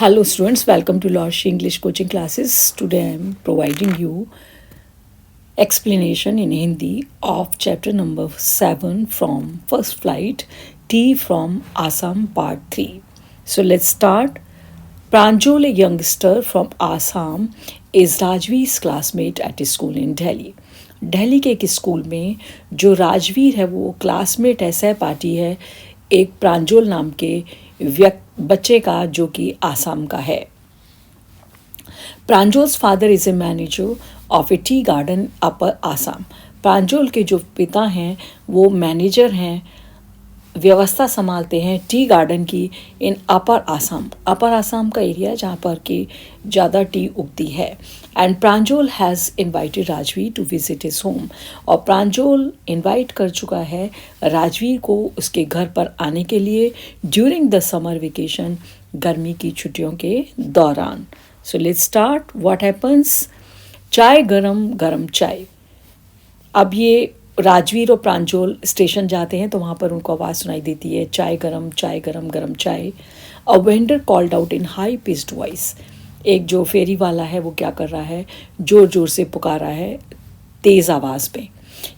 Hello students, welcome to Lorsh English coaching classes. Today I am providing you explanation in Hindi of chapter number 7 from First Flight, Tea from Assam part 3. So let's start. Pranjul, a youngster from Assam, is Rajveer's classmate at a school in Delhi. Delhi के एक school में जो राजवीर है वो classmate है, सहपाठी है एक प्रांजल नाम के बच्चे का जो कि आसाम का है. Pranjal's father is a manager of a tea garden upper Assam. Pranjal के जो पिता हैं वो मैनेजर हैं, व्यवस्था संभालते हैं टी गार्डन की इन अपर आसाम. अपर आसाम का एरिया जहाँ पर कि ज़्यादा टी उगती है. And Pranjal has invited Rajveer to visit his home. और प्रांजल इनवाइट कर चुका है राजवीर को उसके घर पर आने के लिए ड्यूरिंग द समर वेकेशन, गर्मी की छुट्टियों के दौरान. So let's start. What happens. चाय गरम गरम चाय. अब ये राजवीर और प्रांजल स्टेशन जाते हैं तो वहाँ पर उनको आवाज़ सुनाई देती है चाय गरम गरम चाय. A vendor called out in high pitched voice. एक जो फेरी वाला है वो क्या कर रहा है, ज़ोर ज़ोर से पुकार रहा है तेज़ आवाज़ में.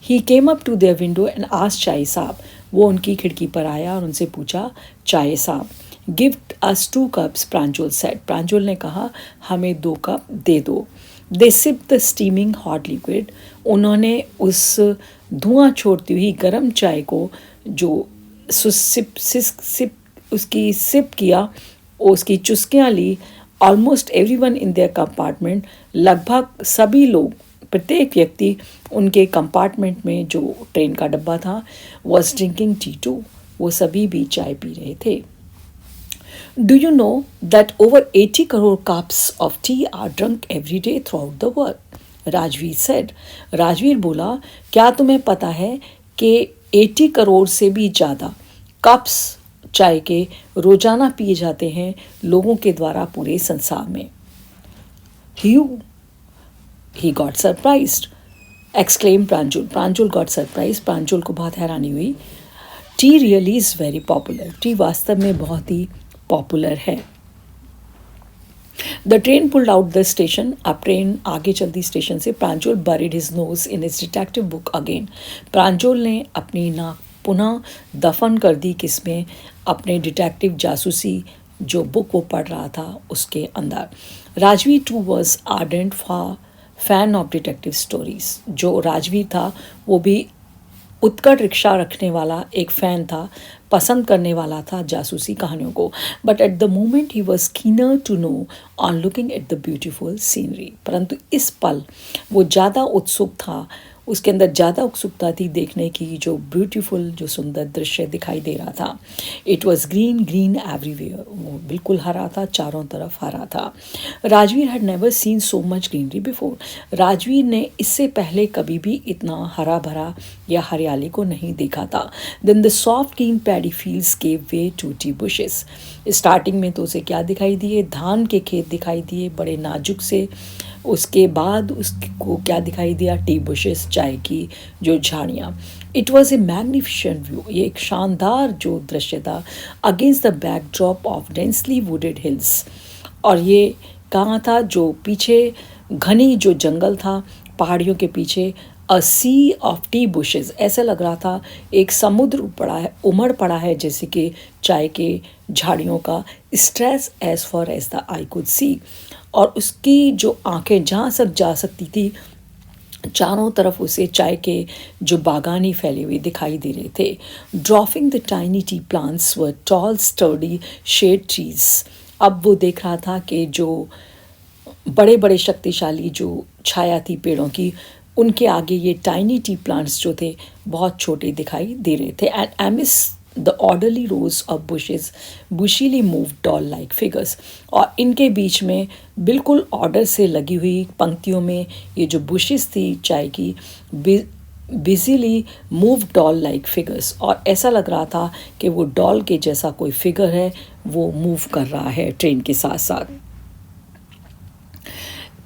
He came up to their window and asked chai sahib. वो उनकी खिड़की पर आया और उनसे पूछा चाय साहब. Give us 2 cups, Pranjal said. Pranjal ने कहा हमें 2 कप दे दो. They sip the steaming hot liquid. उन्होंने उस धुआं छोड़ती हुई गर्म चाय को जो उसकी सिप किया, उसकी चुस्कियाँ ली. Almost everyone in their compartment. लगभग सभी लोग, प्रत्येक व्यक्ति उनके कंपार्टमेंट में जो ट्रेन का डब्बा था वॉज ड्रिंकिंग टी टू. वो सभी भी चाय पी रहे थे. Do you know that over 80 crore cups of tea are drunk every day throughout the world? Rajveer said. Rajveer बोला क्या तुम्हें पता है कि 80 करोड़ से भी ज़्यादा कप्स चाय के रोज़ाना पिए जाते हैं लोगों के द्वारा पूरे संसार में. He got surprised. Exclaimed Pranjal. Pranjal got surprised. प्रांजल को बहुत हैरानी हुई. Tea really is very popular. Tea वास्तव में बहुत ही पॉपुलर है. The train pulled out the station. अब ट्रेन आगे चलती स्टेशन से. Pranjal buried his nose in his detective book again. Pranjal ने अपनी नाक पुनः दफन कर दी किसमें, अपने डिटेक्टिव जासूसी जो बुक वो पढ़ रहा था उसके अंदर. Rajveer too was ardent fan of detective stories. जो राजवीर था वो भी उत्कट रिक्शा रखने वाला एक फ़ैन था, पसंद करने वाला था जासूसी कहानियों को. But at the moment he was keener to know on looking at the beautiful scenery. परंतु इस पल वो ज़्यादा उत्सुक था, उसके अंदर ज़्यादा उत्सुकता थी देखने की जो ब्यूटीफुल, जो सुंदर दृश्य दिखाई दे रहा था. It was green everywhere. वो बिल्कुल हरा था, चारों तरफ हरा था. Rajveer had never seen so much greenery before. Rajveer ने इससे पहले कभी भी इतना हरा भरा या हरियाली को नहीं देखा था. Then the soft green paddy fields gave way to tea bushes. Starting में तो उसे क्या दिखाई दिए, धान के खेत दिखाई दिए बड़े नाजुक से. उसके बाद उसको क्या दिखाई दिया, टी बुशेस, चाय की जो झाड़ियाँ. It was a magnificent view. ये एक शानदार जो दृश्य था against the backdrop of densely wooded hills. और ये कहाँ था, जो पीछे घनी जो जंगल था पहाड़ियों के पीछे. अ सी ऑफ टी बुशेस. ऐसा लग रहा था एक समुद्र पड़ा है, उमड़ पड़ा है जैसे कि चाय के झाड़ियों का. Stretched as far as the eye could see. और उसकी जो आंखें जहाँ तक जा सकती थी चारों तरफ उसे चाय के जो बागानी फैले हुए दिखाई दे रहे थे. Dropping the tiny tea plants were tall sturdy shade trees. अब वो देख रहा था कि जो बड़े बड़े शक्तिशाली जो छाया थी पेड़ों की, उनके आगे ये टाइनी टी प्लांट्स जो थे बहुत छोटे दिखाई दे रहे थे. And amidst the orderly rows of bushes bushily move doll like figures. और इनके बीच में बिल्कुल ऑर्डर से लगी हुई पंक्तियों में ये जो बुशेस थी चाय की, बिजीली मूव डॉल लाइक फिगर्स. और ऐसा लग रहा था कि वो डॉल के जैसा कोई फिगर है वो मूव कर रहा है ट्रेन के साथ साथ.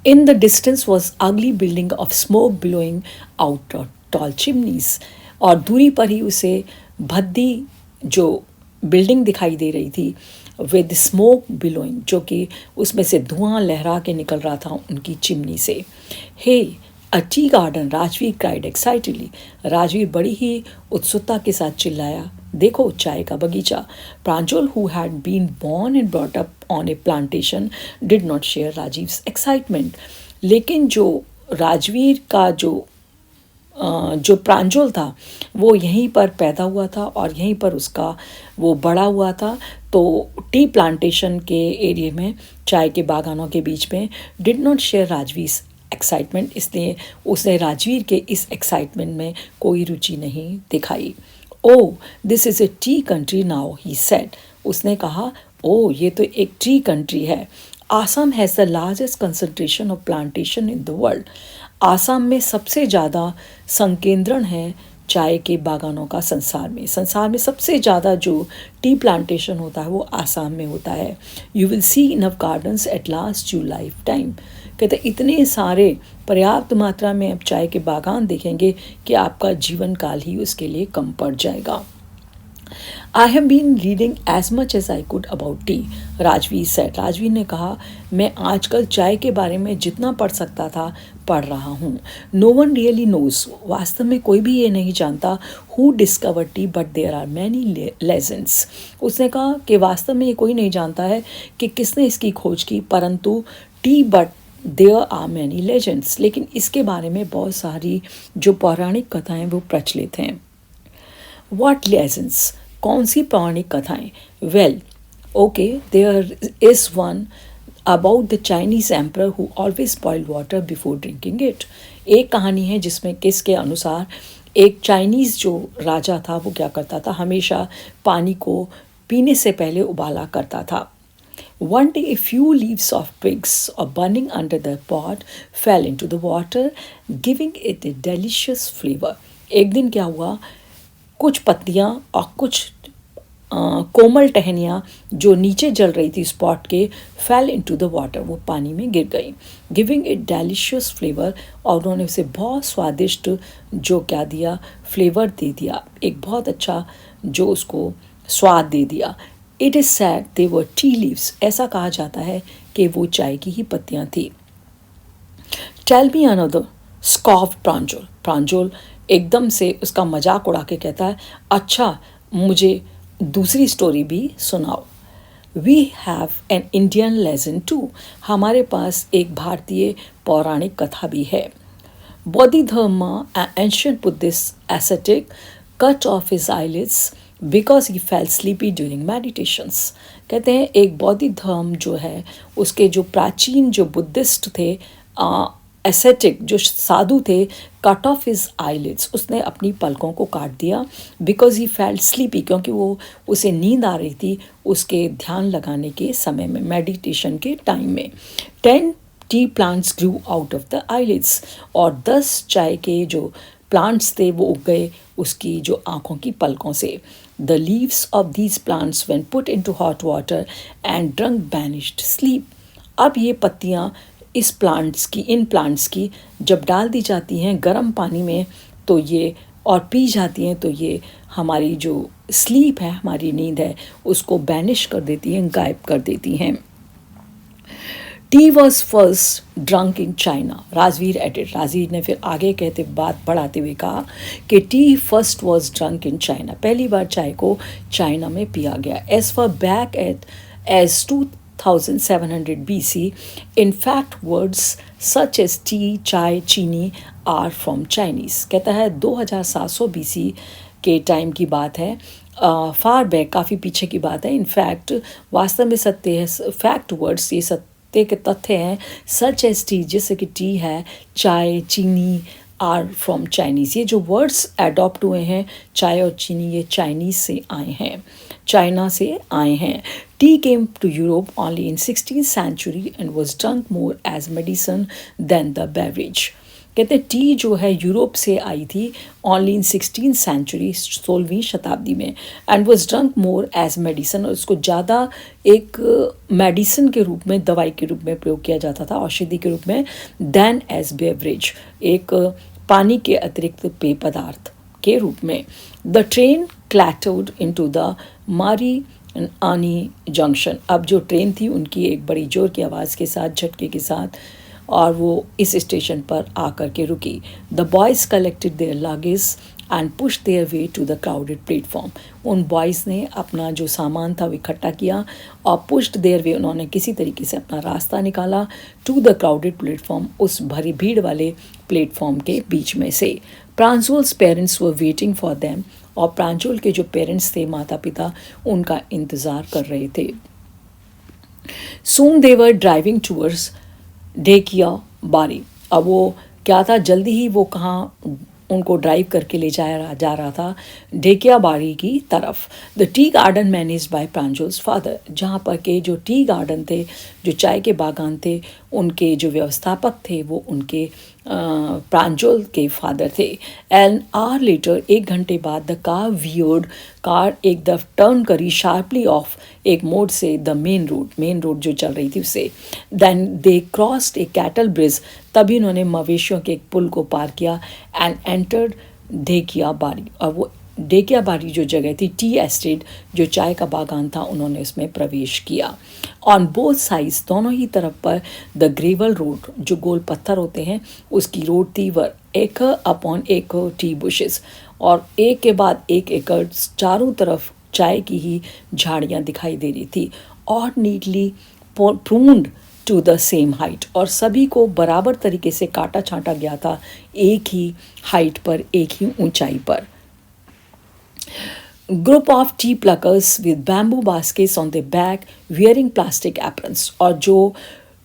In the distance was ugly building of smoke blowing out of tall chimneys. और दूरी पर ही उसे भद्दी जो बिल्डिंग दिखाई दे रही थी विद स्मोक बिलोइंग, जो कि उसमें से धुआं लहरा के निकल रहा था उनकी चिमनी से। Hey a tea garden, Rajveer cried excitedly. Rajveer बड़ी ही उत्सुकता के साथ चिल्लाया, देखो चाय का बगीचा। Pranjal, who had been born and brought up on a plantation, did not share Rajeev's excitement. लेकिन जो राजवीर का जो प्रांजल था वो यहीं पर पैदा हुआ था और यहीं पर उसका वो बड़ा हुआ था। तो टी प्लांटेशन के एरिया में, चाय के बागानों के बीच में, did not share Rajveer excitement, इसलिए उसने राजवीर के इस एक्साइटमेंट में कोई रुचि नहीं दिखाई। Oh this is a tea country now, he said. उसने कहा, ओ ये तो एक टी कंट्री है। Assam has the largest concentration of plantation in the world. Assam में सबसे ज़्यादा संकेंद्रण है चाय के बागानों का संसार में सबसे ज़्यादा जो टी प्लांटेशन होता है वो आसाम में होता है। You will see enough gardens at last you life time. कहते इतने सारे पर्याप्त मात्रा में अब चाय के बागान देखेंगे कि आपका जीवन काल ही उसके लिए कम पड़ जाएगा। I have been reading as much as I could about tea, Rajveer said. Rajveer ने कहा, मैं आजकल चाय के बारे में जितना पढ़ सकता था पढ़ रहा हूँ। नो वन रियली नोज, वास्तव में कोई भी ये नहीं जानता, who discover tea but there are many legends. उसने कहा कि वास्तव में ये कोई नहीं जानता है कि किसने इसकी खोज की, परंतु tea but there are many legends, लेकिन इसके बारे में बहुत सारी जो पौराणिक कथाएं वो प्रचलित हैं। What legends? कौन सी पौराणिक कथाएं? Well, okay, there is one about the Chinese emperor who always boiled water before drinking it. एक कहानी है जिसमें किसके अनुसार एक चाइनीज़ जो राजा था वो क्या करता था, हमेशा पानी को पीने से पहले उबाला करता था। One day a few leaves of twigs or burning under the pot fell into the water, giving it a delicious flavor. एक दिन क्या हुआ, कुछ पत्तियाँ और कुछ कोमल टहनियाँ जो नीचे जल रही थी स्पॉट के, फेल इनटू द वाटर, वो पानी में गिर गई, गिविंग इट डेलिशियस फ्लेवर, और उन्होंने उसे बहुत स्वादिष्ट जो क्या दिया, फ्लेवर दे दिया, एक बहुत अच्छा जो उसको स्वाद दे दिया। It is sad they were tea leaves, ऐसा कहा जाता है कि वो चाय की ही पत्तियाँ थी। टेल मी अनदर, स्कॉफ्ड प्रांजल। प्रांजल एकदम से उसका मजाक उड़ा के कहता है, अच्छा मुझे दूसरी स्टोरी भी सुनाओ। We have an Indian legend too, हमारे पास एक भारतीय पौराणिक कथा भी है। Bodhidharma, an ancient Buddhist ascetic, cut off his eyelids because he felt sleepy during meditations. कहते हैं एक बोधिधर्म जो है उसके जो प्राचीन जो बुद्धिस्ट थे, एसेटिक जो साधु थे, कट ऑफ हिज आईलिड्स, उसने अपनी पलकों को काट दिया, बिकॉज ही फेल्ट स्लीपी, क्योंकि वो उसे नींद आ रही थी उसके ध्यान लगाने के समय में, मेडिटेशन के टाइम में। 10 T plants Guru out of the eyelids, और 10 चाय के जो प्लांट्स थे वो उग गए उसकी जो आँखों की पलकों से। The leaves of these plants when put into hot water and drunk banished sleep. अब ये पत्तियाँ इन प्लांट्स की जब डाल दी जाती हैं गर्म पानी में तो ये और पी जाती हैं तो ये हमारी जो स्लीप है, हमारी नींद है, उसको बैनिश कर देती हैं, गायब कर देती हैं। Tea was first drunk in China, Rajveer added. Rajveer ने फिर आगे कहते बात बढ़ाते हुए कहा कि tea first was drunk in China, पहली बार चाय को चाइना में पिया गया। As far back as 2700 BC, in fact words such as tea, चाय, चीनी are from Chinese। कहता है 2700 BC के टाइम की बात है, फार बैक काफ़ी पीछे की बात है। इनफैक्ट वास्तव में सत्य है, फैक्ट वर्ड्स ये सत्य के तथ्य हैं, सच एज टी जैसे कि टी है, चाय, चीनी, आर फ्रॉम चाइनीज़, ये जो वर्ड्स एडॉप्ट हुए हैं चाय और चीनी ये चाइनीज़ से आए हैं, चाइना से आए हैं। Tea came to Europe only in 16th century and was drunk more as medicine than the beverage। कहते टी जो है यूरोप से आई थी ओनली इन 16th century, 16वीं शताब्दी में, and was drunk more as medicine, और उसको ज़्यादा एक मेडिसिन के रूप में, दवाई के रूप में प्रयोग किया जाता था, औषधि के रूप में, दैन एज बेवरेज, एक पानी के अतिरिक्त पेय पदार्थ के रूप में। द ट्रेन क्लैटर्ड इनटू द मारी आनी जंक्शन। अब जो ट्रेन थी उनकी एक बड़ी जोर की आवाज़ के साथ, झटके के साथ, और वो इस स्टेशन पर आकर के रुकी। The boys collected their luggage and push their way to the crowded platform. उन बॉयज़ ने अपना जो सामान था वो इकट्ठा किया और पुश्ड देयर वे, उन्होंने किसी तरीके से अपना रास्ता निकाला टू द क्राउडेड प्लेटफॉर्म, उस भरी भीड़ वाले प्लेटफॉर्म के बीच में से। Pranjol's parents were waiting for them, और प्रांजोल के जो पेरेंट्स थे, माता पिता, उनका इंतज़ार कर रहे थे। सून दे वर ड्राइविंग टूवर्ड्स ढेकिया बारी। अब वो क्या था, जल्दी ही वो कहाँ उनको ड्राइव करके ले जा रहा था, ढेकिया बाड़ी की तरफ। The tea garden managed by Pranjol's father, जहाँ पर के जो टी गार्डन थे, जो चाय के बागान थे, उनके जो व्यवस्थापक थे वो उनके प्रांजोल के फादर थे। एन आवर लेटर, 1 घंटे बाद, द कार वियर्ड, कार एक दफ टर्न करी शार्पली ऑफ, एक मोड़ से, द मेन रोड जो चल रही थी उससे। Then they crossed a cattle bridge, तभी उन्होंने मवेशियों के एक पुल को पार किया। एंड एंटर्ड ढेकिया बाड़ी, और वो ढेकिया बाड़ी जो जगह थी, टी एस्टेट जो चाय का बागान था, उन्होंने उसमें प्रवेश किया। ऑन बोथ साइड्स, दोनों ही तरफ पर, द ग्रेवल रोड, जो गोल पत्थर होते हैं उसकी रोड थी, वर एकड़ अपॉन एकड़ टी बुशेस, और एक के बाद एक एकड़ चारों तरफ चाय की ही झाड़ियाँ दिखाई दे रही थी। और neatly pruned to the same height, और सभी को बराबर तरीके से काटा छांटा गया था, एक ही हाइट पर, एक ही ऊंचाई पर। Group of T pluckers with bamboo baskets on the back wearing plastic aprons, और जो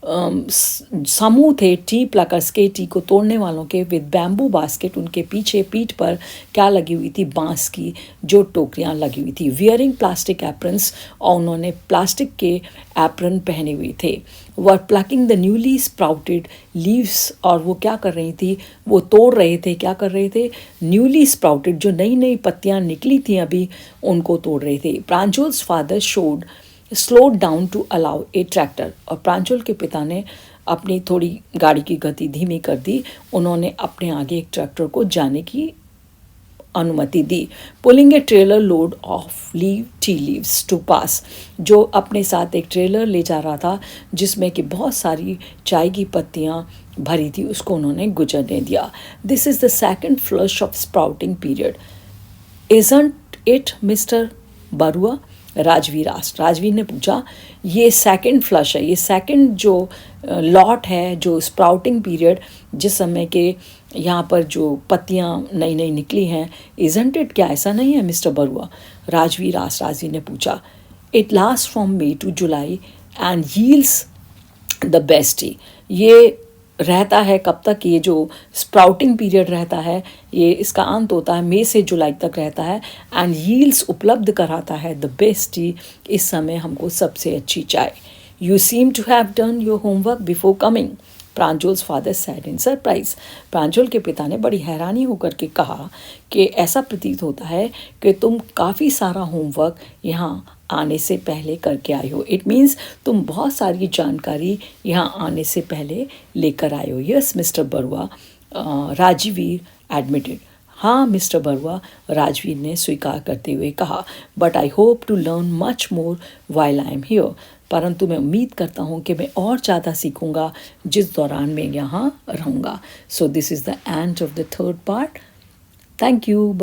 समूह थे टी प्लकर्स के, टी को तोड़ने वालों के, विद बैम्बू बास्केट, उनके पीछे पीठ पर क्या लगी हुई थी, बांस की जो टोकरियां लगी हुई थी। वियरिंग प्लास्टिक एप्रन्स, और उन्होंने प्लास्टिक के एप्रन पहने हुए थे। Were plucking the newly sprouted leaves, और वो क्या कर रही थी, वो तोड़ रहे थे, क्या कर रहे थे, न्यूली स्प्राउटेड, जो नई नई पत्तियां निकली थी अभी, उनको तोड़ रहे थे। Pranjol's father showed slowed down to allow a tractor, और प्रांजोल के पिता ने अपनी थोड़ी गाड़ी की गति धीमी कर दी, उन्होंने अपने आगे एक ट्रैक्टर को जाने की अनुमति दी। Pulling a trailer load of tea leaves to pass, जो अपने साथ एक ट्रेलर ले जा रहा था जिसमें कि बहुत सारी चाय की पत्तियाँ भरी थी, उसको उन्होंने गुजरने दिया। This is the second flush of sprouting period, isn't it mister Barua, Rajveer ने पूछा, ये सेकंड फ्लश है, ये सेकंड जो लॉट है, जो स्प्राउटिंग पीरियड, जिस समय के यहाँ पर जो पत्तियाँ नई नई निकली हैं, इजंट इट, क्या ऐसा नहीं है मिस्टर बरुआ, राजवीर ने पूछा। It last from May to July and yields the best tea, ये रहता है कब तक, ये जो स्प्राउटिंग पीरियड रहता है, ये इसका अंत होता है मई से जुलाई तक रहता है। एंड यील्ड्स, उपलब्ध कराता है, द बेस्ट टी, इस समय हमको सबसे अच्छी चाय। You seem to have done your homework before coming, Pranjol's father said in surprise. Pranjol के पिता ने बड़ी हैरानी होकर के कहा कि ऐसा प्रतीत होता है कि तुम काफ़ी सारा होमवर्क यहाँ आने से पहले करके आए हो। इट मीन्स तुम बहुत सारी जानकारी यहाँ आने से पहले लेकर आए हो। Yes mister Barua, Rajveer admitted. हाँ मिस्टर बरुआ, राजवीर ने स्वीकार करते हुए कहा। But I hope to learn much more while I am here, परंतु मैं उम्मीद करता हूँ कि मैं और ज़्यादा सीखूँगा जिस दौरान मैं यहाँ रहूँगा। So this is the end of the third part. Thank you.